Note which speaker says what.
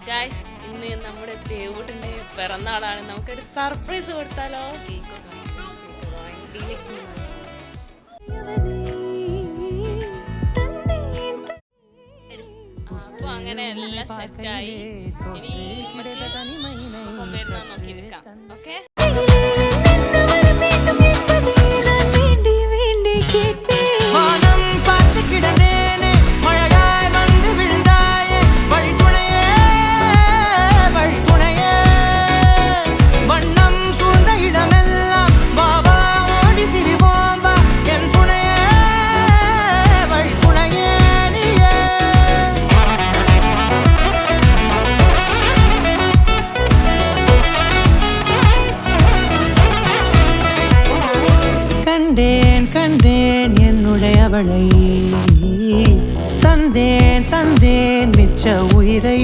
Speaker 1: Guys, ഇന്ന് നമ്മുടെ ദേവൂട്ടിന്റെ പിറന്നാളാണ്. നമുക്കൊരു സർപ്രൈസ് കൊടുത്താലോ? അപ്പൊ അങ്ങനെ എല്ലാം സെറ്റായി. ഇനി വരുന്ന നോക്കി നിൽക്കാം. ഓക്കെ,
Speaker 2: கண்டேன் என்னுடையவளை, தந்தேன் மிச்ச உயிரை.